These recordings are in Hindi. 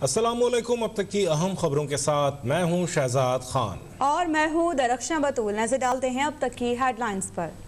अस्सलामुअलैकुम। अब तक की अहम खबरों के साथ मैं हूं शहजाद खान और मैं हूं दरख्शां बतूल। नजर डालते हैं अब तक की हेडलाइंस पर।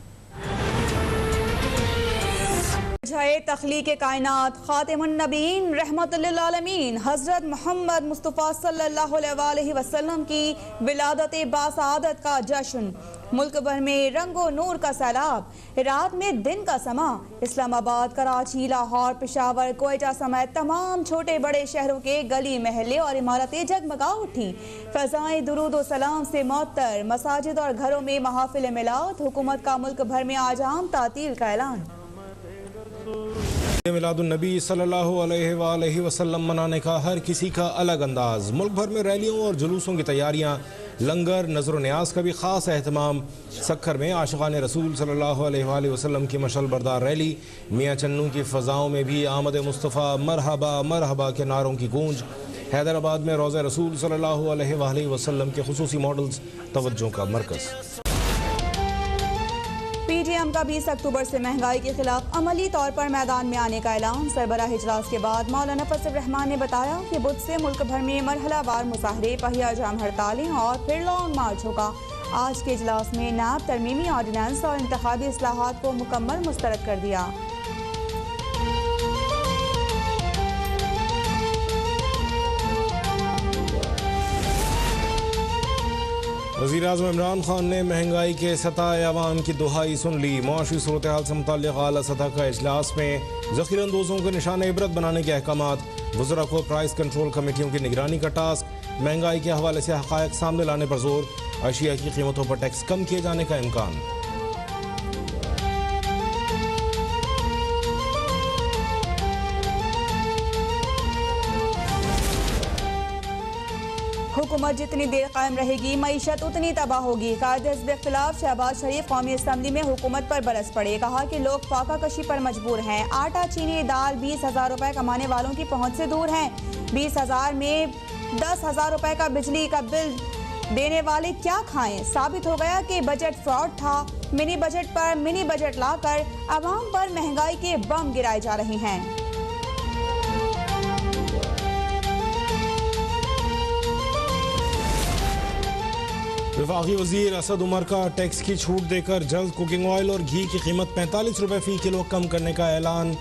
तख्लीक़ कायनात खातिमुन नबीयीन रहमतुल लिल आलमीन हज़रत मोहम्मद मुस्तफ़ा सल्लल्लाहु अलैहि वसल्लम की विलादत बासआदत का जश्न। मुल्क भर में रंगो नूर का सैलाब। रात में दिन का समा। इस्लामाबाद, कराची, लाहौर, पेशावर, कोयटा समेत तमाम छोटे बड़े शहरों के गली महल्ले और इमारतें जगमगा उठी। फ़ज़ाएं दुरूद व सलाम से मुअत्तर। मसाजिद और घरों में महाफिल मिलाद। हुकूमत का मुल्क भर में आज आम तातील का ऐलान। मिलादुन्नबी सल्लल्लाहु अलैहि वसल्लम मनाने का हर किसी का अलग अंदाज। मुल्क भर में रैलियों और जुलूसों की तैयारियां, लंगर, नजर न्याज का भी खास एहतमाम। सक्खर में आशिकान रसूल सल्लल्लाहु अलैहि वसल्लम की मशल बरदार रैली। मियाँ चन्नू की फ़ज़ाओं में भी आमद मुस्तफ़ा मरहबा मरहबा के नारों की गूंज। हैदराबाद में रोज़ा रसूल सल्लल्लाहु अलैहि वसल्लम के खुसूसी मॉडल्स तवज्जो का मरकज़। PTM का 20 अक्टूबर से महंगाई के खिलाफ अमली तौर पर मैदान में आने का ऐलान। सरबराह इजलास के बाद मौलाना फजल रहमान ने बताया कि बुध से मुल्क भर में मरहलावार मुजाहरे, पहिया जाम हड़तालें और फिर लॉन्ग मार्च होगा। आज के इजलास में नैब तरमीमी ऑर्डिनेंस और इंतखाबी इस्लाहात को मुकम्मल मुस्तरद कर दिया। वज़ीर-ए-आज़म इमरान खान ने महंगाई के सताए अवाम की दुहाई सुन ली। मुआशी सूरत हाल से मुताल्लिक़ आला सतह का इजलास में ज़ख़ीरअंदोज़ों को निशान इबरत बनाने के अहकामात। वज़रा को प्राइस कंट्रोल कमेटियों की निगरानी का टास्क। महंगाई के हवाले से हक़ाइक़ सामने लाने पर जोर। अशिया की कीमतों पर टैक्स कम किए जाने का इम्कान। हुकूमत जितनी देर कायम रहेगी मईशत उतनी तबाह होगी। कायदे हिज़्ब इख्तिलाफ शहबाज शरीफ कौमी असम्बली में हुकूमत पर बरस पड़े। कहा कि लोग फाका कशी पर मजबूर हैं। आटा, चीनी, दाल 20,000 रुपए कमाने वालों की पहुंच से दूर हैं। 20,000 में 10,000 रुपए का बिजली का बिल देने वाले क्या खाएं। साबित हो गया कि बजट फ्रॉड था। मिनी बजट पर मिनी बजट लाकर अवाम पर महंगाई के बम गिराए जा रहे हैं। वफाकी वज़ीर असद उमर का टैक्स की छूट देकर जल्द कुकिंग ऑयल और घी की कीमत 45 रुपये फ़ी किलो कम करने का ऐलान।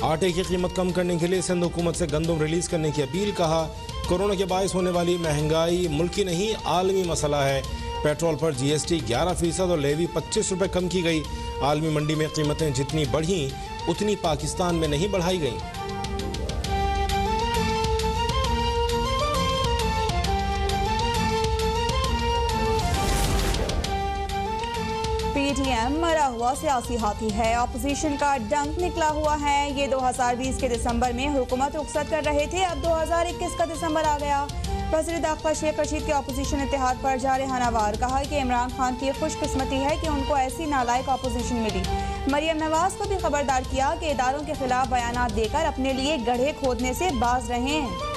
आटे की कीमत कम करने के लिए सिंध हुकूमत से गंदम रिलीज़ करने की अपील। कहा कोरोना के बायस होने वाली महंगाई मुल्की नहीं आलमी मसला है। पेट्रोल पर GST 11% और लेवी 25 रुपये कम की गई। आलमी मंडी में कीमतें जितनी बढ़ीं उतनी पाकिस्तान में नहीं बढ़ाई गईं। PTM मरा हुआ सियासी हाथी है। अपोजिशन का डंक निकला हुआ है। ये 2020 के दिसंबर में हुकूमत रुखसत कर रहे थे, अब 2021 का दिसंबर आ गया। वज़ीर दाखिला शेख रशीद के अपोजिशन इत्तेहाद पर जारहाना वार। कहा कि इमरान खान की खुशकिस्मती है कि उनको ऐसी नालायक अपोजिशन मिली। मरियम नवाज को भी खबरदार किया कि इदारों के खिलाफ बयानात देकर अपने लिए गड्ढे खोदने से बाज रहें।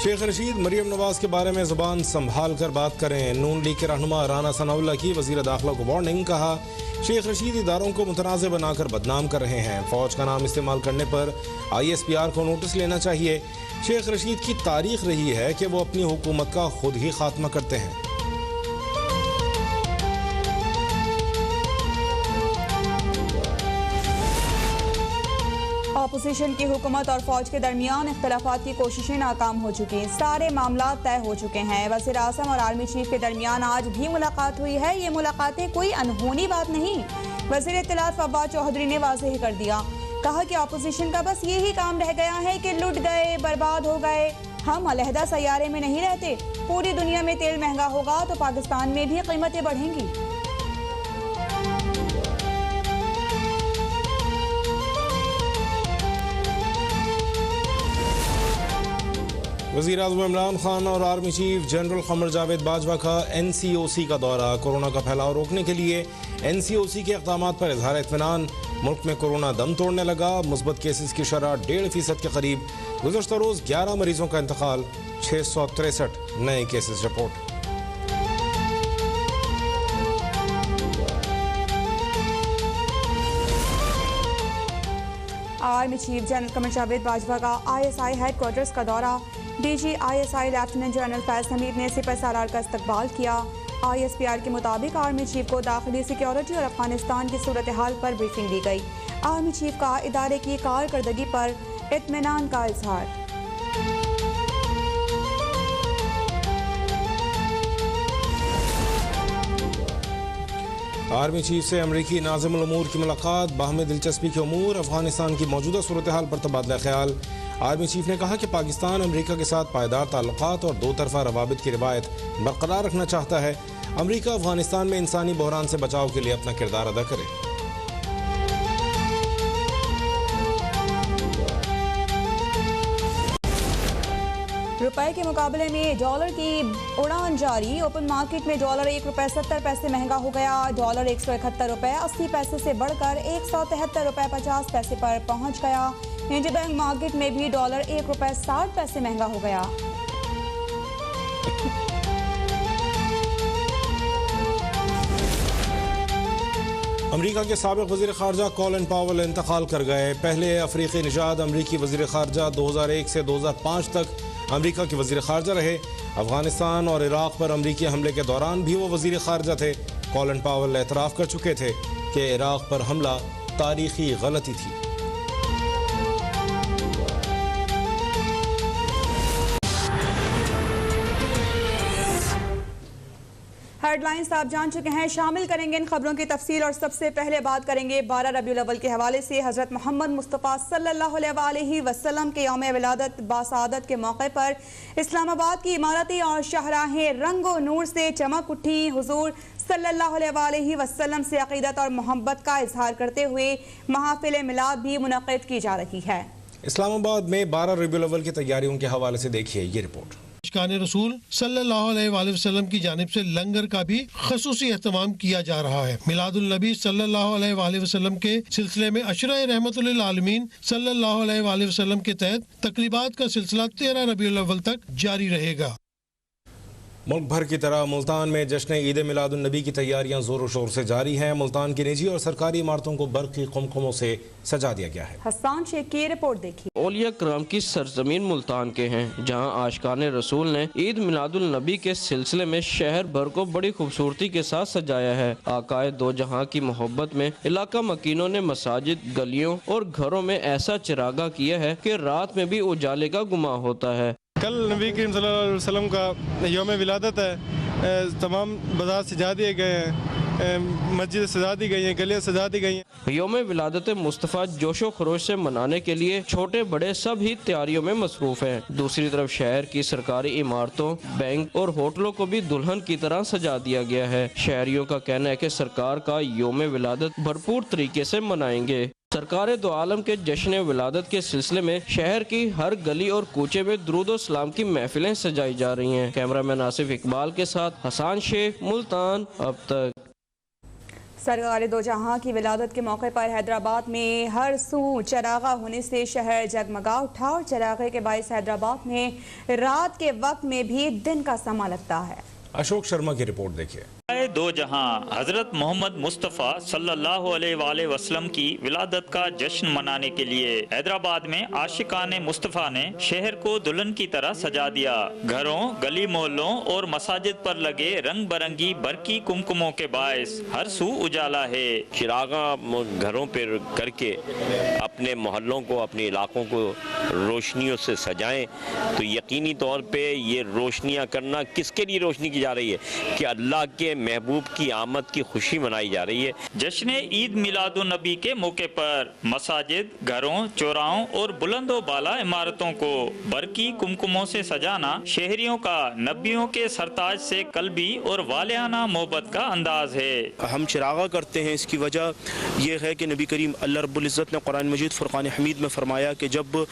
शेख रशीद मरियम नवाज के बारे में ज़ुबान संभाल कर बात करें। नून लीग के रहनुमा राना सनाउल्लाह की वज़ीर दाखिला को वार्निंग। कहा शेख रशीद इदारों को मुतनाज़ बनाकर बदनाम कर रहे हैं। फ़ौज का नाम इस्तेमाल करने पर ISPR को नोटिस लेना चाहिए। शेख रशीद की तारीख रही है कि वो अपनी हुकूमत का खुद ही खात्मा करते हैं। अपोजिशन की हुकूमत और फौज के दरमियान इख्तिलाफात की कोशिशें नाकाम हो चुकी हैं। सारे मामला तय हो चुके हैं। वज़ीर आज़म और आर्मी चीफ के दरमियान आज भी मुलाकात हुई है। ये मुलाकातें कोई अनहोनी बात नहीं। वज़ीर इत्तलात फवाद चौधरी ने वाज़ेह कर दिया। कहा कि अपोजिशन का बस यही काम रह गया है कि लुट गए, बर्बाद हो गए। हम अलहदा सैयारे में नहीं रहते। पूरी दुनिया में तेल महंगा होगा तो पाकिस्तान में भी कीमतें बढ़ेंगी। वज़ीर-ए-आज़म इमरान खान और आर्मी चीफ जनरल क़मर जावेद बाजवा का NCOC का दौरा। कोरोना का फैलाव रोकने के लिए NCOC के इक़दामात पर इज़हार इत्मीनान। मुल्क में कोरोना दम तोड़ने लगा। मुस्बत केसेस की शरह 1.5% के करीब। गुज़श्ता रोज़ 11 मरीजों का इंतकाल। 663 नए cases report. Army chief general Qamar Javed Bajwa का ISI हेडक्वार्टर्स का दौरा। DG ISI lieutenant general Faiz Hameed ने सिपह सालार का इस्तकबाल किया। ISPR के मुताबिक आर्मी चीफ को दाखिली सिक्योरिटी और अफगानिस्तान की सूरत हाल पर ब्रीफिंग दी गई। आर्मी चीफ का इदारे की कारकर्दगी पर इत्मीनान का इजहार। आर्मी चीफ से अमरीकी नाज़िमुल उमूर की मुलाकात, बाहमी दिलचस्पी के उमूर, अफगानिस्तान की मौजूदा सूरत हाल पर तबादला ख्याल। आर्मी चीफ ने कहा कि पाकिस्तान अमरीका के साथ पायदार ताल्लुकात और दो तरफा रवाबित की रिवायत बरकरार रखना चाहता है। अमरीका अफगानिस्तान में इंसानी बहरान से बचाव के लिए अपना किरदार अदा करे। रुपए के मुकाबले में डॉलर की उड़ान जारी। ओपन मार्केट में डॉलर ₹1.70 महंगा हो गया। डॉलर ₹171.80 से बढ़कर ₹173.50 पर पहुंच गया। इंटरबैंक मार्केट में भी डॉलर ₹1.60 महंगा हो गया। अमरीका के साबिक वज़ीर ख़ारजा कॉलिन पावेल इंतकाल कर गए। पहले अफ्रीकी निजात अमरीकी वज़ीर ख़ारजा 2001 से 2005 तक अमरीका के वज़ीर ख़ारजा रहे। अफगानिस्तान और इराक़ पर अमरीकी हमले के दौरान भी वो वज़ीर ख़ारजा थे। कॉलिन पावेल एतराफ़ कर चुके थे कि इराक़ पर हमला तारीख़ी गलती थी। हेडलाइंस आप जान चुके हैं, शामिल करेंगे इन खबरों की तफसील और सबसे पहले बात करेंगे 12 रबीउल अव्वल के हवाले से। हज़रत मोहम्मद मुस्तफ़ा सल्लल्लाहु अलैहि वसल्लम के यौम विलादत बासआदत के मौके पर इस्लामाबाद की इमारतें और शाहराहें रंगो नूर से चमक उठी। हुजूर सल्लल्लाहु अलैहि वसल्लम से अक़ीदत और मोहब्बत का इजहार करते हुए महफिल मिलाद भी मुनक़्क़िद की जा रही है। इस्लामाबाद में 12 रबीउल अव्वल की तैयारियों के हवाले से देखिए ये रिपोर्ट। आशिकान रसूल सल्लल्लाहु अलैहि वसल्लम की जानिब से लंगर का भी खसूसी एहतमाम किया जा रहा है। मिलादुल नबी सल्लल्लाहु अलैहि वसल्लम के सिलसिले में अशरा रहमतुल लिल आलमीन सल्लल्लाहु अलैहि वसल्लम के तहत तकरीबात का सिलसिला 13 रबीउल अव्वल तक जारी रहेगा। मुल्क भर की तरह मुल्तान में जश्न ईद मिलादुन नबी की तैयारियां जोरों शोर से जारी हैं। मुल्तान की निजी और सरकारी इमारतों को बरक़ी कुमकुमों से सजा दिया गया है। हसन शेख की रिपोर्ट देखिए। औलिया कराम की सरजमीन मुल्तान के हैं, जहां आशिकान रसूल ने ईद मिलादुल नबी के सिलसिले में शहर भर को बड़ी खूबसूरती के साथ सजाया है। आकाए दो जहां की मोहब्बत में इलाका मकीनों ने मसाजिद, गलियों और घरों में ऐसा चिरागा किया है कि रात में भी उजाले का गुमा होता है। कल नबी करीम सल्लल्लाहु अलैहि वसल्लम का यौम विलादत है। तमाम बाजार सजा दिए गए हैं, मस्जिद सजा दी गई हैं, गलियाँ सजा दी गई हैं। यौम विलादत मुस्तफ़ा जोशो खरोश से मनाने के लिए छोटे बड़े सब ही तैयारियों में मसरूफ़ हैं। दूसरी तरफ शहर की सरकारी इमारतों, बैंक और होटलों को भी दुल्हन की तरह सजा दिया गया है। शहरियों का कहना है कि सरकार का यौम विलादत भरपूर तरीके से मनाएंगे। सरकार दो आलम के जश्न विलादत के सिलसिले में शहर की हर गली और कूचे में दुरूद सलाम की महफिलें सजाई जा रही हैं। कैमरामैन आसिफ इकबाल के साथ हसन शेख, मुल्तान। अब तक सरकार दो जहां की विलादत के मौके पर हैदराबाद में हर सू चरागा होने से शहर जगमगा उठा और चरागे के बाइस हैदराबाद में रात के वक्त में भी दिन का समा लगता है। अशोक शर्मा की रिपोर्ट देखिए। दो जहां हजरत मोहम्मद मुस्तफ़ा सल्लल्लाहु अलैहि वसल्लम की विलादत का जश्न मनाने के लिए हैदराबाद में आशिकाने मुस्तफ़ा ने शहर को दुल्हन की तरह सजा दिया। घरों, गली मोहल्लों और मसाजिद पर लगे रंग बिरंगी बरकी कुमकुमों के बायस हर सू उजाला है। चिरागा घरों पर करके अपने मोहल्लों को, अपने इलाकों को रोशनियों से सजाएं, तो यकीनी तौर पे ये रोशनियां करना किसके लिए रोशनी की जा रही है कि अल्लाह के महबूब की आमद की खुशी मनाई जा रही है। जश्न ईद मिलादुन नबी के मौके पर मसाजिद, घरों, चौराहों और बुलंदो बाला इमारतों को बरकी कुमकुमों से सजाना शहरियों का नबियों के सरताज से कल्बी और वालियाना मोहब्बत का अंदाज है। हम चिरागा करते हैं, इसकी वजह यह है कि नबी करीम अल्लाह रब्बुल इज़्ज़त ने कुरान मजीद फुरक़ान हमीद में फरमाया कि जब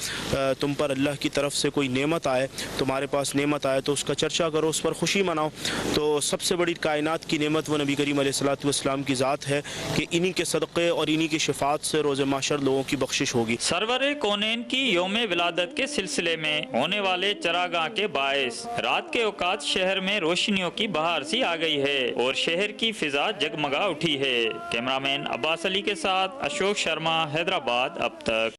तुम पर अल्लाह की तरफ से कोई नेमत आए, तुम्हारे पास नेमत आए तो उसका चर्चा करो, उस पर खुशी मनाओ। तो सबसे बड़ी कायनात की नेमत वो नबी करीम अलैहिस्सलातु वस्सलाम की ज़ात है कि इन्हीं के सदक़े और इन्हीं की शिफात से रोज़े माशर लोगों की बख्शिश होगी। सरवरे कौनैन की यौम विलादत के सिलसिले में होने वाले चरागाह के बायस रात के औकात शहर में रोशनियों की बहार सी आ गई है और शहर की फिजा जगमगा उठी है। कैमरामैन अब्बास अली के साथ अशोक शर्मा, हैदराबाद। अब तक।